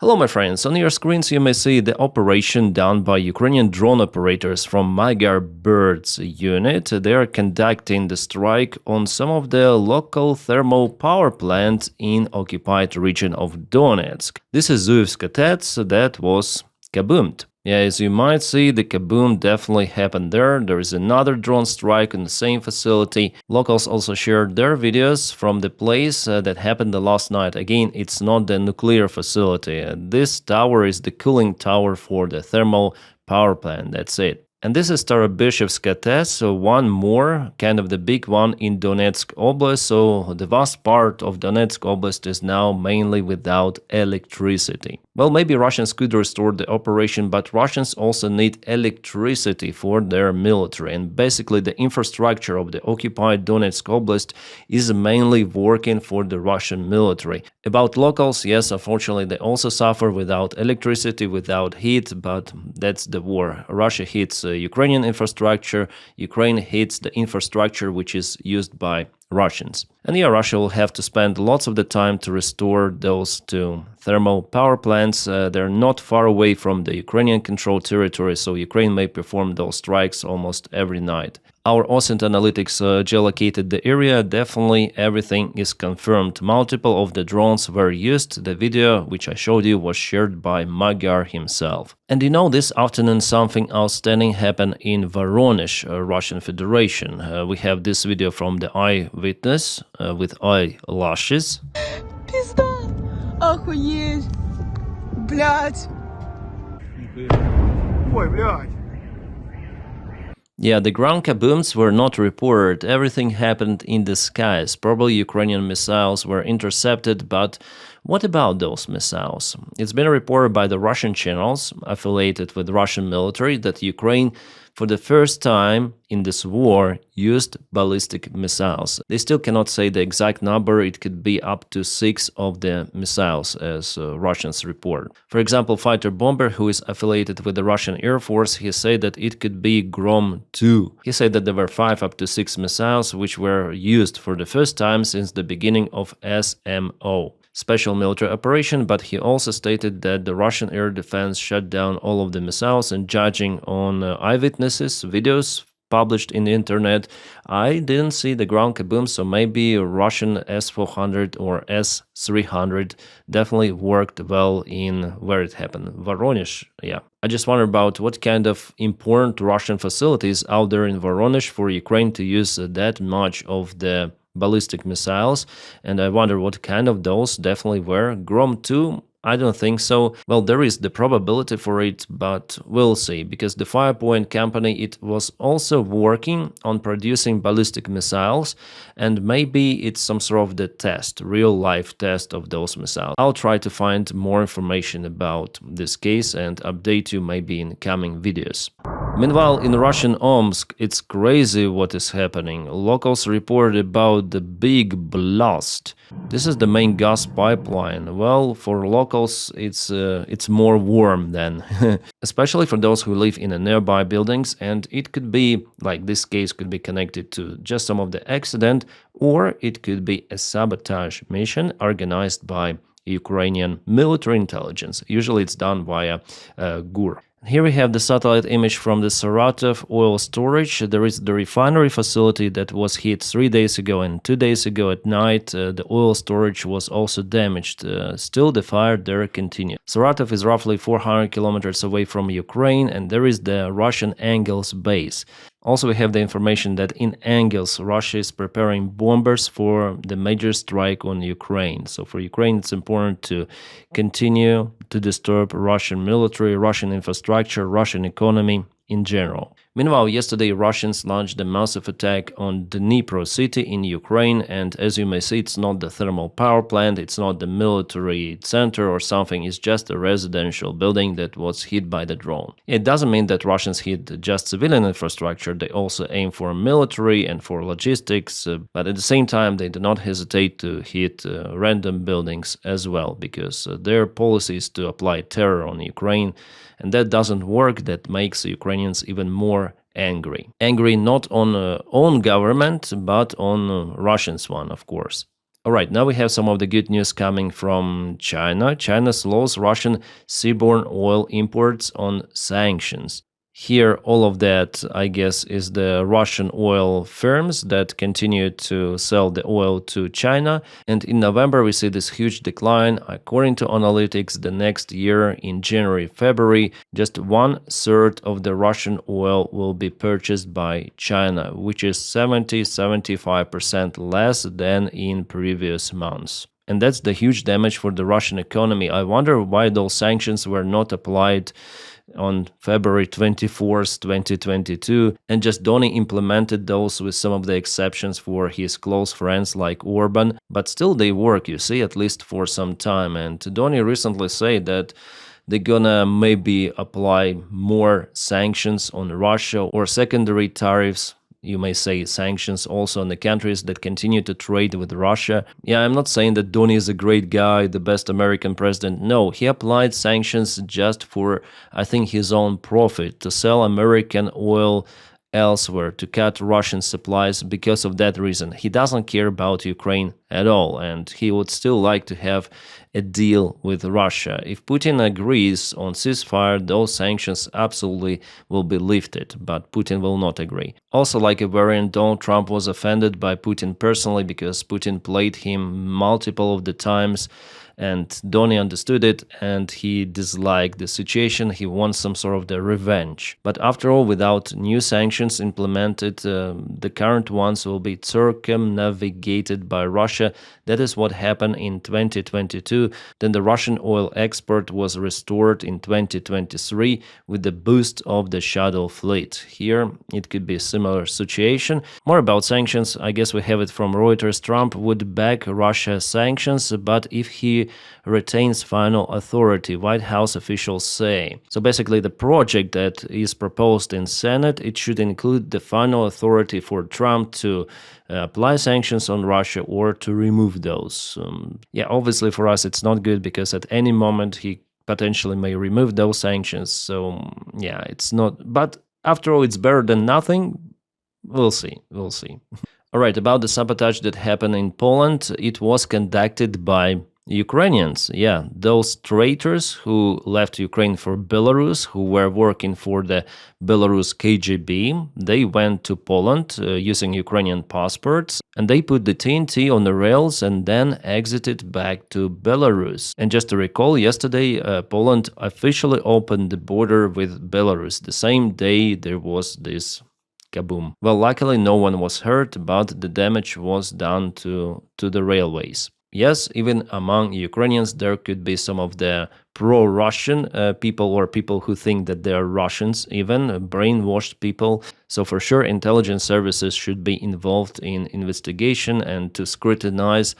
Hello my friends, on your screens you may see the operation done by Ukrainian drone operators from Magyar Birds unit. They are conducting the strike on some of the local thermal power plants in occupied region of Donetsk. This is Zuevska TETS that was kaboomed. Yeah, as you might see, the kaboom definitely happened there. There is another drone strike in the same facility. Locals also shared their videos from the place that happened the last night. Again, it's not the nuclear facility. This tower is the cooling tower for the thermal power plant. That's it. And this is Starobishevska TES, so one more, kind of the big one in Donetsk Oblast. So the vast part of Donetsk Oblast is now mainly without electricity. Well, maybe Russians could restore the operation, but Russians also need electricity for their military. And basically the infrastructure of the occupied Donetsk Oblast is mainly working for the Russian military. About locals, yes, unfortunately they also suffer without electricity, without heat, but that's the war. Russia hits Ukrainian infrastructure, Ukraine hits the infrastructure which is used by Russians. And yeah, Russia will have to spend lots of the time to restore those two thermal power plants. They're not far away from the Ukrainian controlled territory, so Ukraine may perform those strikes almost every night. Our OSINT analytics geolocated the area. Definitely everything is confirmed. Multiple of the drones were used. The video which I showed you was shared by Magyar himself. And you know, this afternoon something outstanding happened in Voronezh, Russian Federation. We have this video from the eyewitness with eyelashes. Пизда! Охуеть! Блядь! Ой, блядь! Yeah, the ground kabooms were not reported. Everything happened in the skies. Probably Ukrainian missiles were intercepted, but what about those missiles? It's been reported by the Russian channels affiliated with Russian military that Ukraine, for the first time in this war, used ballistic missiles. They still cannot say the exact number. It could be up to 6 of the missiles, as Russians report. For example, fighter bomber who is affiliated with the Russian Air Force, he said that it could be Grom 2. He said that there were 5 up to 6 missiles which were used for the first time since the beginning of SMO. Special military operation, but he also stated that the Russian air defense shut down all of the missiles, and judging on eyewitnesses videos published in the internet, I didn't see the ground kaboom, so maybe Russian S-400 or S-300 definitely worked well in where it happened, Voronezh. Yeah, I just wonder about what kind of important Russian facilities out there in Voronezh for Ukraine to use that much of the ballistic missiles, and I wonder what kind of those definitely were. Grom 2? I don't think so. Well, there is the probability for it, but we'll see, because the Firepoint company, it was also working on producing ballistic missiles, and maybe it's some sort of the test, real-life test of those missiles. I'll try to find more information about this case and update you maybe in coming videos. Meanwhile, in Russian Omsk, it's crazy what is happening. Locals reported about the big blast. This is the main gas pipeline. Well, for locals, it's more warm than, especially for those who live in nearby buildings. And it could be, like this case could be connected to just some of the accident, or it could be a sabotage mission organized by Ukrainian military intelligence. Usually it's done via GUR. Here we have the satellite image from the Saratov oil storage. There is the refinery facility that was hit 3 days ago, and 2 days ago at night the oil storage was also damaged. Still the fire there continues. Saratov is roughly 400 kilometers away from Ukraine, and there is the Russian Angels base. Also, we have the information that in Angels, Russia is preparing bombers for the major strike on Ukraine. So for Ukraine, it's important to continue to disturb Russian military, Russian infrastructure, Russian economy in general. Meanwhile, yesterday Russians launched a massive attack on Dnipro city in Ukraine, and as you may see, it's not the thermal power plant, it's not the military center or something, it's just a residential building that was hit by the drone. It doesn't mean that Russians hit just civilian infrastructure, they also aim for military and for logistics, but at the same time they do not hesitate to hit random buildings as well, because their policy is to apply terror on Ukraine, and that doesn't work. That makes Ukrainians even more angry. Angry not on own government, but on Russians one, of course. All right, now we have some of the good news coming from China. China slows Russian seaborne oil imports on sanctions. Here, all of that, I guess, is the Russian oil firms that continue to sell the oil to China. And in November, we see this huge decline. According to analytics, the next year, in January, February, just 1/3 of the Russian oil will be purchased by China, which is 75% less than in previous months. And that's the huge damage for the Russian economy. I wonder why those sanctions were not applied on February 24th, 2022, and just Doni implemented those with some of the exceptions for his close friends like Orban, but still they work, you see, at least for some time. And Doni recently said that they're gonna maybe apply more sanctions on Russia or secondary tariffs. You may say sanctions also on the countries that continue to trade with Russia. Yeah, I'm not saying that Doni is a great guy, the best American president. No, he applied sanctions just for, I think, his own profit, to sell American oil elsewhere, to cut Russian supplies because of that reason. He doesn't care about Ukraine at all, and he would still like to have a deal with Russia. If Putin agrees on ceasefire, those sanctions absolutely will be lifted, but Putin will not agree. Also, like a variant, Donald Trump was offended by Putin personally because Putin played him multiple of the times, and Doni understood it, and he disliked the situation. He wants some sort of the revenge. But after all, without new sanctions implemented, the current ones will be circumnavigated by Russia. That is what happened in 2022. Then the Russian oil export was restored in 2023 with the boost of the shadow fleet. Here, it could be a similar situation. More about sanctions, I guess we have it from Reuters. Trump would back Russia's sanctions, but if he retains final authority, White House officials say. So basically, the project that is proposed in Senate, it should include the final authority for Trump to apply sanctions on Russia or to remove those. Yeah, obviously for us it's not good because at any moment he potentially may remove those sanctions. So yeah, it's not. But after all, it's better than nothing. We'll see. We'll see. All right, about the sabotage that happened in Poland, it was conducted by Ukrainians, yeah, those traitors who left Ukraine for Belarus, who were working for the Belarus KGB, they went to Poland using Ukrainian passports, and they put the TNT on the rails and then exited back to Belarus. And just to recall, yesterday Poland officially opened the border with Belarus. The same day there was this kaboom. Well, luckily no one was hurt, but the damage was done to the railways. Yes, even among Ukrainians, there could be some of the pro-Russian people or people who think that they're Russians, even brainwashed people. So for sure, intelligence services should be involved in investigation and to scrutinize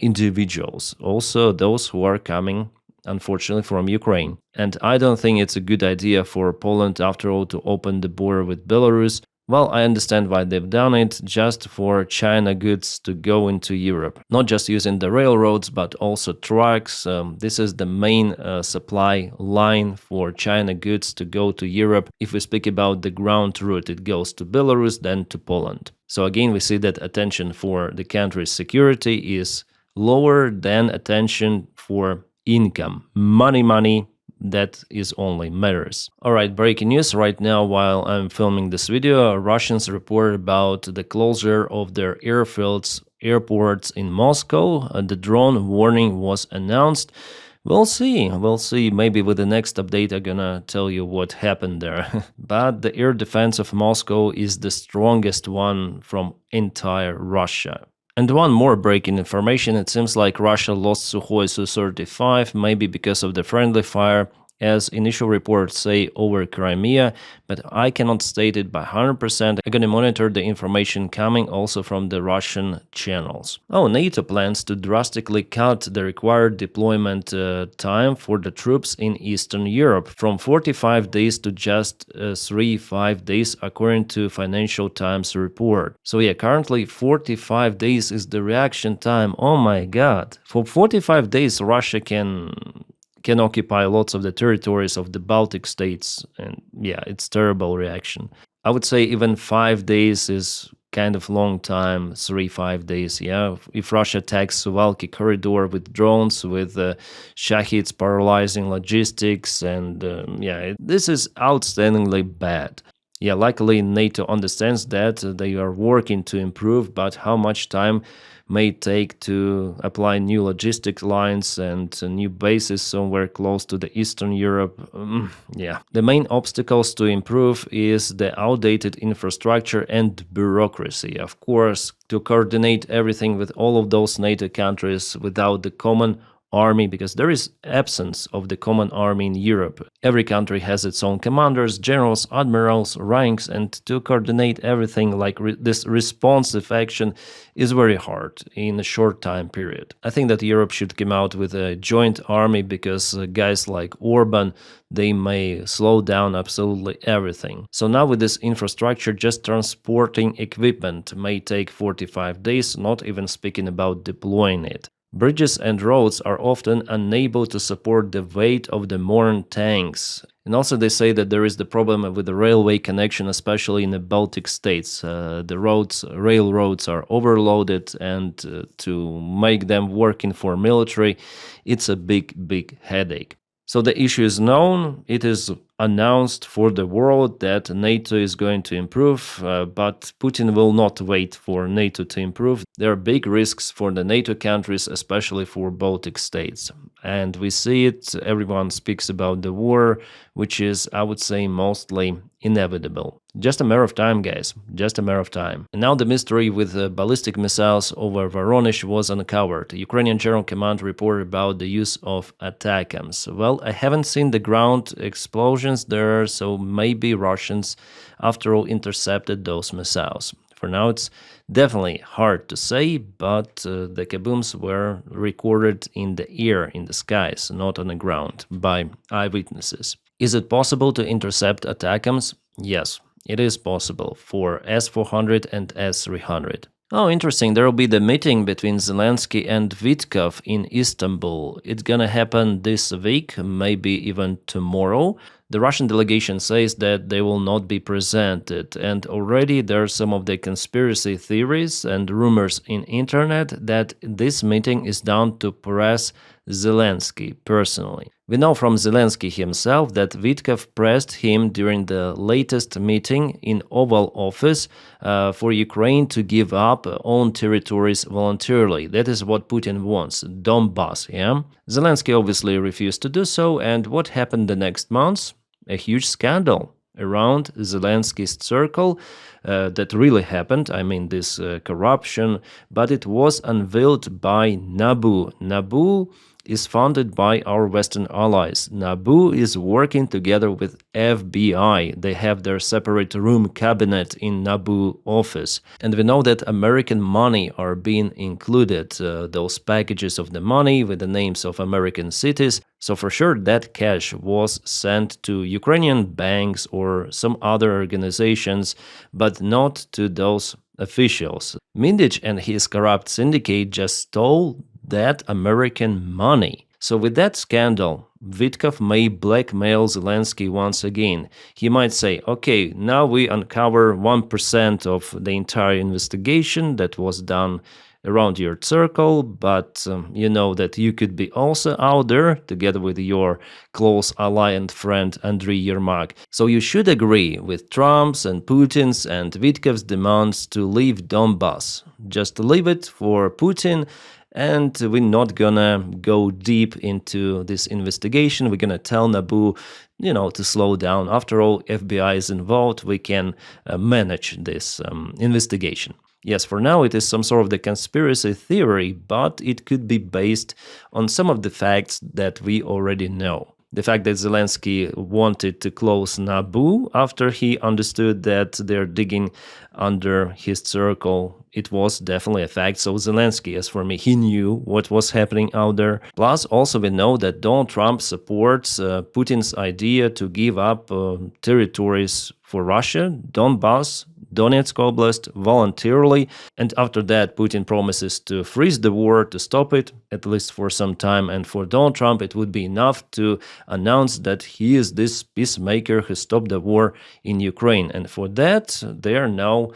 individuals, also those who are coming, unfortunately, from Ukraine. And I don't think it's a good idea for Poland, after all, to open the border with Belarus. Well, I understand why they've done it, just for China goods to go into Europe. Not just using the railroads, but also trucks. This is the main supply line for China goods to go to Europe. If we speak about the ground route, it goes to Belarus, then to Poland. So again, we see that attention for the country's security is lower than attention for income. Money. That is only matters. Alright, breaking news right now while I'm filming this video. Russians report about the closure of their airfields, airports in Moscow. The drone warning was announced. We'll see. Maybe with the next update I'm gonna tell you what happened there. But the air defense of Moscow is the strongest one from entire Russia. And one more breaking information, it seems like Russia lost Sukhoi Su-35, maybe because of the friendly fire, as initial reports say, over Crimea, but I cannot state it by 100%. I'm gonna monitor the information coming also from the Russian channels. Oh, NATO plans to drastically cut the required deployment time for the troops in Eastern Europe from 45 days to just 3-5 days, according to Financial Times report. So yeah, currently 45 days is the reaction time. Oh my god. For 45 days Russia can occupy lots of the territories of the Baltic states, and yeah, it's terrible reaction. I would say even 5 days is kind of long time, 3-5 days. Yeah, if Russia attacks Suwalki corridor with drones, with Shahids paralyzing logistics, and this is outstandingly bad. Yeah, luckily NATO understands that they are working to improve, but how much time may take to apply new logistic lines and new bases somewhere close to the Eastern Europe? The main obstacles to improve is the outdated infrastructure and bureaucracy. Of course, to coordinate everything with all of those NATO countries without the common army, because there is absence of the common army in Europe. Every country has its own commanders, generals, admirals, ranks, and to coordinate everything like this responsive action is very hard in a short time period. I think that Europe should come out with a joint army, because guys like Orban, they may slow down absolutely everything. So now with this infrastructure, just transporting equipment may take 45 days, not even speaking about deploying it. Bridges and roads are often unable to support the weight of the modern tanks. And also they say that there is the problem with the railway connection, especially in the Baltic states. The railroads are overloaded, and to make them working for military, it's a big headache. So the issue is known, it is announced for the world that NATO is going to improve, but Putin will not wait for NATO to improve. There are big risks for the NATO countries, especially for Baltic states. And we see it, everyone speaks about the war, which is, I would say, mostly inevitable. Just a matter of time, guys, just a matter of time. And now the mystery with ballistic missiles over Voronezh was uncovered. The Ukrainian General Command reported about the use of ATACMS. Well, I haven't seen the ground explosions there, so maybe Russians, after all, intercepted those missiles. For now, it's definitely hard to say, but the kabooms were recorded in the air, in the skies, not on the ground, by eyewitnesses. Is it possible to intercept ATACMS? Yes, it is possible for S-400 and S-300. Oh, interesting. There will be the meeting between Zelensky and Vitkov in Istanbul. It's gonna happen this week, maybe even tomorrow. The Russian delegation says that they will not be presented, and already there are some of the conspiracy theories and rumors in internet that this meeting is done to press Zelensky personally. We know from Zelensky himself that Vitkov pressed him during the latest meeting in Oval Office for Ukraine to give up own territories voluntarily. That is what Putin wants, Donbass, yeah? Zelensky obviously refused to do so, and what happened the next months? A huge scandal around Zelensky's circle that really happened. I mean, this corruption, but it was unveiled by NABU. NABU is funded by our Western allies. NABU is working together with FBI. They have their separate room cabinet in NABU office. And we know that American money are being included, those packages of the money with the names of American cities. So for sure that cash was sent to Ukrainian banks or some other organizations, but not to those officials. Mindich and his corrupt syndicate just stole that American money. So with that scandal, Vitkov may blackmail Zelensky once again. He might say, okay, now we uncover 1% of the entire investigation that was done around your circle, but you know that you could be also out there together with your close ally and friend Andriy Yermak. So you should agree with Trump's and Putin's and Vitkov's demands to leave Donbass. Just leave it for Putin, and we're not gonna go deep into this investigation. We're gonna tell NABU, to slow down. After all, FBI is involved. We can manage this investigation. Yes, for now it is some sort of the conspiracy theory, but it could be based on some of the facts that we already know. The fact that Zelensky wanted to close NABU after he understood that they're digging under his circle, it was definitely a fact. So Zelensky, as for me, he knew what was happening out there. Plus, also we know that Donald Trump supports Putin's idea to give up territories for Russia, Donbass, Donetsk Oblast, voluntarily, and after that Putin promises to freeze the war, to stop it, at least for some time, and for Donald Trump it would be enough to announce that he is this peacemaker who stopped the war in Ukraine, and for that they are now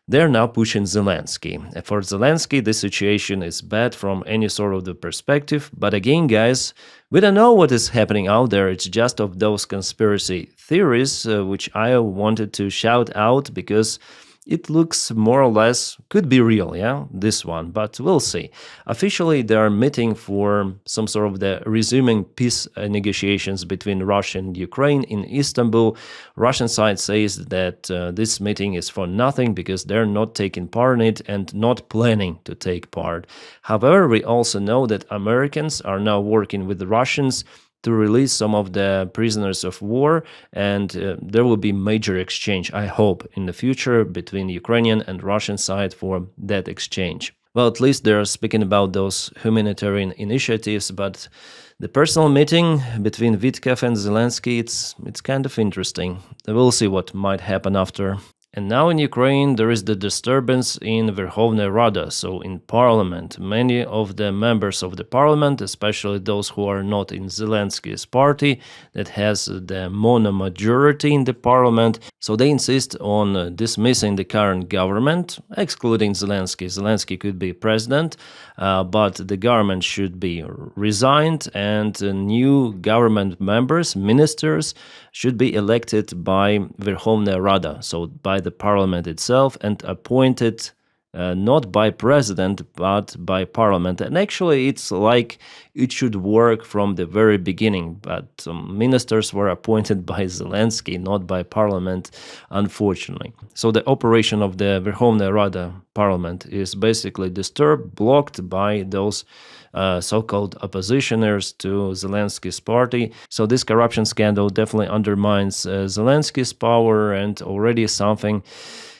they're now pushing Zelensky. For Zelensky, this situation is bad from any sort of the perspective. But again, guys, we don't know what is happening out there. It's just of those conspiracy theories, which I wanted to shout out because it looks more or less could be real, yeah, this one, but we'll see. Officially, they are meeting for some sort of the resuming peace negotiations between Russia and Ukraine in Istanbul. Russian side says that this meeting is for nothing because they're not taking part in it and not planning to take part. However, we also know that Americans are now working with the Russians to release some of the prisoners of war, and there will be major exchange, I hope, in the future between Ukrainian and Russian side for that exchange. Well, at least they're speaking about those humanitarian initiatives, but the personal meeting between Vitkov and Zelensky, it's kind of interesting. We'll see what might happen after. And now in Ukraine, there is the disturbance in Verkhovna Rada, so in parliament. Many of the members of the parliament, especially those who are not in Zelensky's party, that has the mono majority in the parliament, so they insist on dismissing the current government, excluding Zelensky. Zelensky could be president, but the government should be resigned, and new government members, ministers, should be elected by Verkhovna Rada, so by the parliament itself, and appointed not by president but by parliament. And actually it's like it should work from the very beginning, but ministers were appointed by Zelensky, not by parliament, unfortunately. So the operation of the Verkhovna Rada parliament is basically disturbed, blocked by those so-called oppositioners to Zelensky's party. So this corruption scandal definitely undermines Zelensky's power, and already something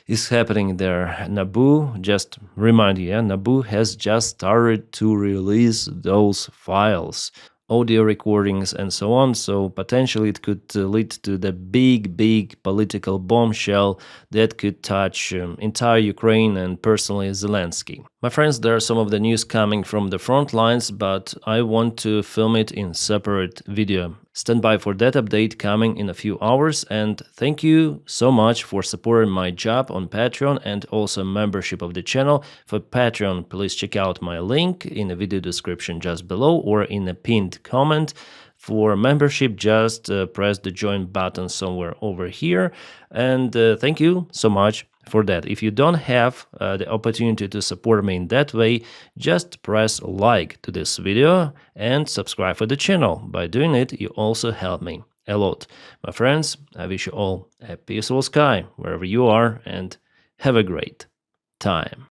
is happening there. NABU, just remind you, yeah, NABU has just started to release those files, audio recordings and so on, so potentially it could lead to the big political bombshell that could touch entire Ukraine and personally Zelensky. My friends, there are some of the news coming from the front lines, but I want to film it in separate video. Stand by for that update coming in a few hours, and thank you so much for supporting my job on Patreon and also membership of the channel. For Patreon, please check out my link in the video description just below or in a pinned comment. For membership, just press the join button somewhere over here, and thank you so much for that. If you don't have the opportunity to support me in that way, just press like to this video and subscribe for the channel. By doing it, you also help me a lot. My friends, I wish you all a peaceful sky wherever you are, and have a great time.